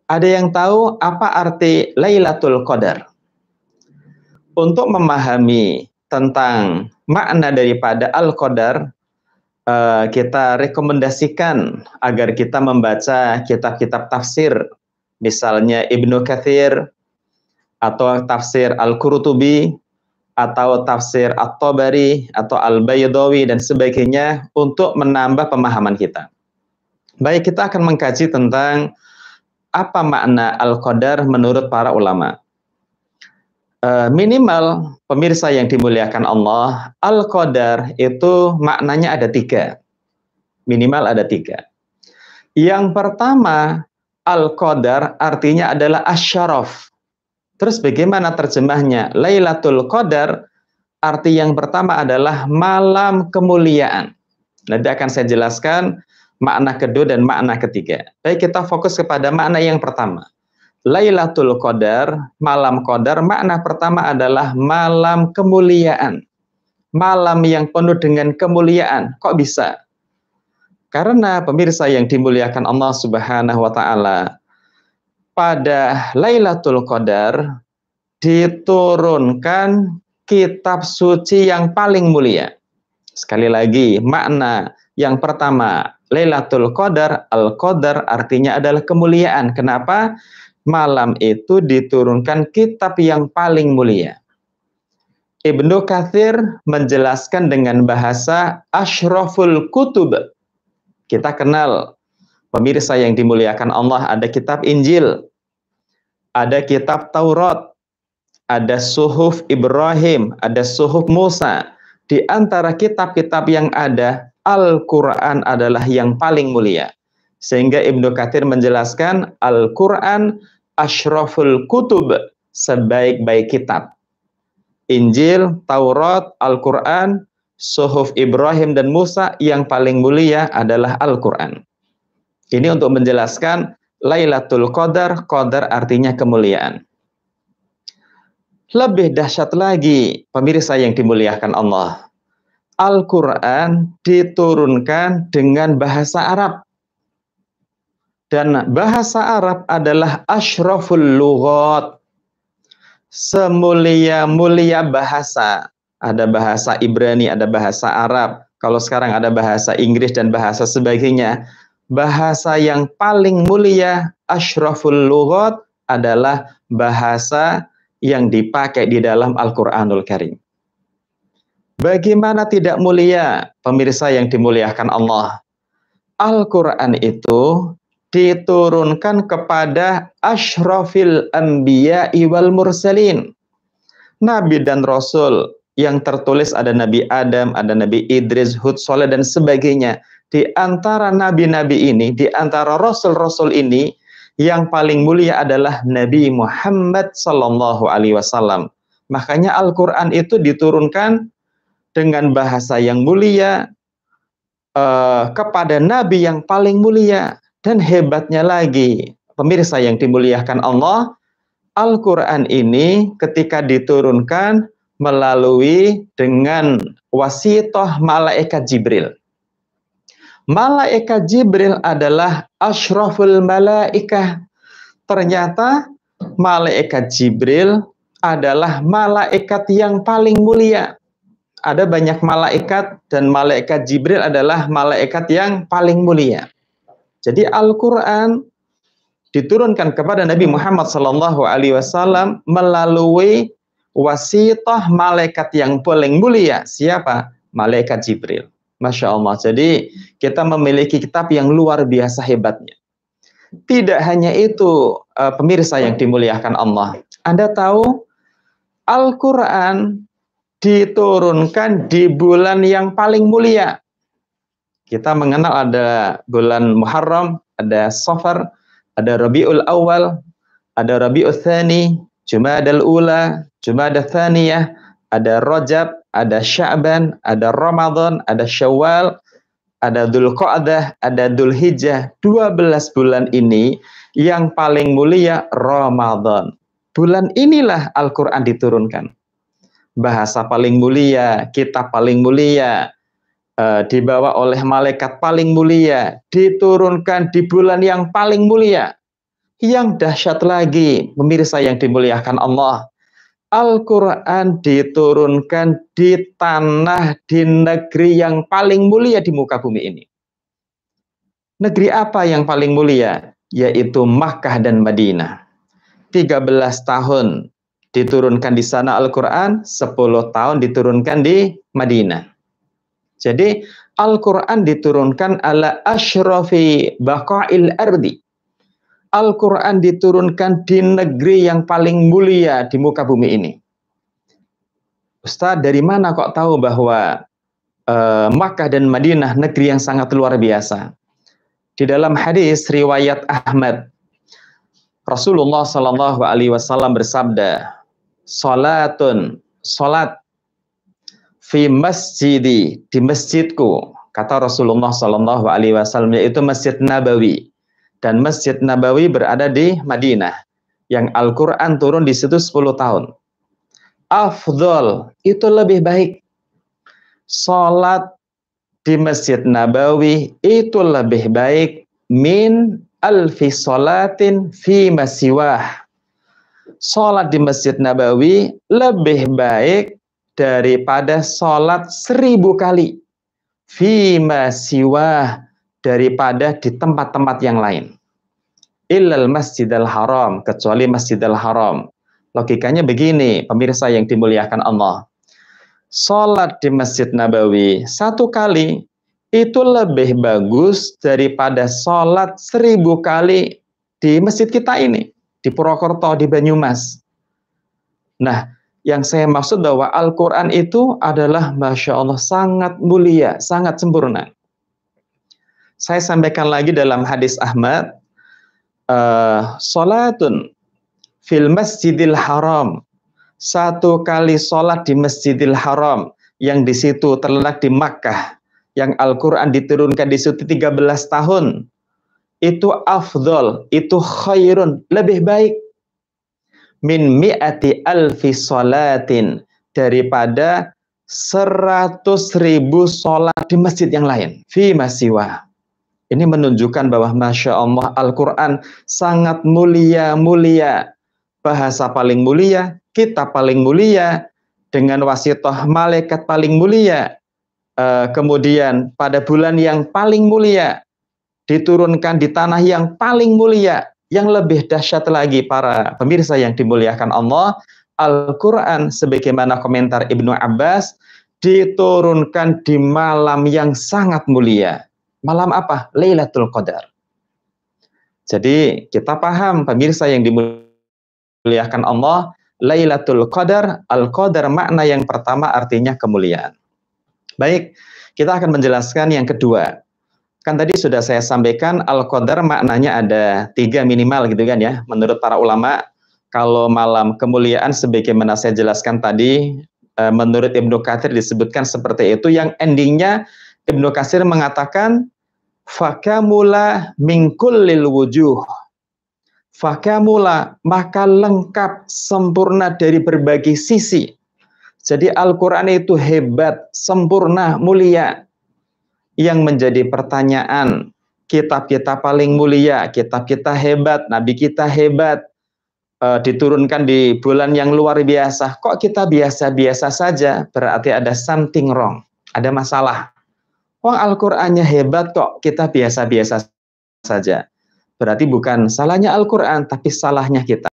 Ada yang tahu apa arti Lailatul Qadar? Untuk memahami tentang makna daripada Al-Qadar, kita rekomendasikan agar kita membaca kitab-kitab tafsir, misalnya Ibnu Katsir, atau tafsir Al-Qurtubi, atau tafsir At-Tabari, atau Al-Baydawi, dan sebagainya, untuk menambah pemahaman kita. Baik, kita akan mengkaji tentang apa makna Al-Qadar menurut para ulama. Minimal, pemirsa yang dimuliakan Allah, Al-Qadar itu maknanya ada 3. Minimal ada 3. Yang pertama, Al-Qadar artinya adalah asyaraf. Terus bagaimana terjemahnya? Lailatul Qadar, arti yang pertama adalah malam kemuliaan. Nanti akan saya jelaskan makna kedua dan makna ketiga. Baik, kita fokus kepada makna yang pertama. Lailatul Qadar, malam Qadar, makna pertama adalah malam kemuliaan. Malam yang penuh dengan kemuliaan. Kok bisa? Karena pemirsa yang dimuliakan Allah Subhanahu wa taala, pada Lailatul Qadar diturunkan kitab suci yang paling mulia. Sekali lagi, makna yang pertama, Lailatul Qadar, Al-Qadar artinya adalah kemuliaan. Kenapa? Malam itu diturunkan kitab yang paling mulia. Ibnu Katsir menjelaskan dengan bahasa asyraful kutub. Kita kenal, pemirsa yang dimuliakan Allah, ada kitab Injil, ada kitab Taurat, ada suhuf Ibrahim, ada suhuf Musa. Di antara kitab-kitab yang ada, Al-Quran adalah yang paling mulia. Sehingga Ibnu Katsir menjelaskan Al-Quran asyraful kutub, sebaik-baik kitab. Injil, Taurat, Al-Quran, suhuf Ibrahim dan Musa, yang paling mulia adalah Al-Quran. Ini untuk menjelaskan Lailatul Qadar, Qadar artinya kemuliaan. Lebih dahsyat lagi, pemirsa yang dimuliakan Allah, Al-Quran diturunkan dengan bahasa Arab. Dan bahasa Arab adalah asyraful lughat, semulia-mulia bahasa. Ada bahasa Ibrani, ada bahasa Arab. Kalau sekarang ada bahasa Inggris dan bahasa sebagainya. Bahasa yang paling mulia, asyraful lughat, adalah bahasa yang dipakai di dalam Al-Quranul Karim. Bagaimana tidak mulia, pemirsa yang dimuliakan Allah? Al-Quran itu diturunkan kepada asyrafil anbiya'i wal mursalin. Nabi dan Rasul yang tertulis ada Nabi Adam, ada Nabi Idris, Hud, Soleh, dan sebagainya. Di antara nabi-nabi ini, di antara rasul-rasul ini, yang paling mulia adalah Nabi Muhammad sallallahu alaihi wasallam. Makanya Al-Quran itu diturunkan dengan bahasa yang mulia, kepada Nabi yang paling mulia. Dan hebatnya lagi, pemirsa yang dimuliakan Allah, Al-Quran ini ketika diturunkan melalui dengan wasithah malaikat Jibril. Malaikat Jibril adalah asyraful malaikah. Ternyata malaikat Jibril adalah malaikat yang paling mulia. Ada banyak malaikat dan malaikat Jibril adalah malaikat yang paling mulia. Jadi Al-Quran diturunkan kepada Nabi Muhammad SAW melalui wasithah malaikat yang paling mulia. Siapa? Malaikat Jibril. Masya Allah. Jadi kita memiliki kitab yang luar biasa hebatnya. Tidak hanya itu, pemirsa yang dimuliakan Allah. Anda tahu Al-Quran diturunkan di bulan yang paling mulia. Kita mengenal ada bulan Muharram, ada Safar, ada Rabiul Awal, ada Rabiul Tsani, Jumadal Ula, Jumadah Tsaniyah, ada Rajab, ada Sya'ban, ada Ramadan, ada Syawal, ada Dzulqa'dah, ada Dzulhijjah. 12 bulan ini yang paling mulia Ramadan. Bulan inilah Al-Quran diturunkan. Bahasa paling mulia, kitab paling mulia, dibawa oleh malaikat paling mulia, diturunkan di bulan yang paling mulia. Yang dahsyat lagi, pemirsa yang dimuliakan Allah, Al-Quran diturunkan di tanah, di negeri yang paling mulia di muka bumi ini. Negeri apa yang paling mulia? Yaitu Makkah dan Madinah. 13 tahun diturunkan di sana Al-Quran, 10 tahun diturunkan di Madinah. Jadi Al-Quran diturunkan ala asyrafi baqa'il ardi. Al-Quran diturunkan di negeri yang paling mulia di muka bumi ini. Ustaz, dari mana kok tahu bahwa Makkah dan Madinah negeri yang sangat luar biasa? Di dalam hadis riwayat Ahmad, Rasulullah Shallallahu Alaihi Wasallam bersabda, salat fi masjidi, di masjidku, kata Rasulullah Shallallahu Alaihi Wasallam, yaitu Masjid Nabawi, dan Masjid Nabawi berada di Madinah, yang Al-Quran turun di situ 10 tahun. Afdol, itu lebih baik. Salat di Masjid Nabawi itu lebih baik min alfi salatin fi masiwah. Salat di Masjid Nabawi lebih baik daripada salat 1000 kali fi masiwah, daripada di tempat-tempat yang lain. Illal Masjidil Haram, kecuali Masjidil Haram. Logikanya begini, pemirsa yang dimuliakan Allah. Salat di Masjid Nabawi 1 kali itu lebih bagus daripada salat 1000 kali di masjid kita ini, di Purwokerto, di Banyumas. Nah, yang saya maksud bahwa Al-Quran itu adalah Masya Allah sangat mulia, sangat sempurna. Saya sampaikan lagi dalam hadis Ahmad, salatun fil masjidil haram, 1 kali sholat di Masjidil Haram, yang di situ terletak di Makkah, yang Al-Quran diturunkan di situ 13 tahun, itu afdol, itu khairun, lebih baik, min mi'ati alfi sholatin, daripada 100.000 sholat di masjid yang lain, fi masiwah. Ini menunjukkan bahwa Masya Allah Al-Quran sangat mulia, bahasa paling mulia, kita paling mulia, dengan wasithah malaikat paling mulia, kemudian pada bulan yang paling mulia, diturunkan di tanah yang paling mulia. Yang lebih dahsyat lagi para pemirsa yang dimuliakan Allah, Al-Quran sebagaimana komentar Ibnu Abbas, diturunkan di malam yang sangat mulia. Malam apa? Lailatul Qadar. Jadi kita paham pemirsa yang dimuliakan Allah, Lailatul Qadar, Al-Qadar makna yang pertama artinya kemuliaan. Baik, kita akan menjelaskan yang kedua. Kan tadi sudah saya sampaikan Al-Qadar maknanya ada 3 minimal gitu kan ya. Menurut para ulama, kalau malam kemuliaan sebagaimana saya jelaskan tadi, menurut Ibnu Katsir disebutkan seperti itu, yang endingnya Ibnu Katsir mengatakan fakamula min kullil wujuh. Fakamula, maka lengkap, sempurna dari berbagai sisi. Jadi Al-Quran itu hebat, sempurna, mulia. Yang menjadi pertanyaan, kitab kita paling mulia, kitab kita hebat, nabi kita hebat, diturunkan di bulan yang luar biasa, kok kita biasa-biasa saja? Berarti ada something wrong, ada masalah. Wong Al-Qur'annya hebat kok kita biasa-biasa saja. Berarti bukan salahnya Al-Qur'an, tapi salahnya kita.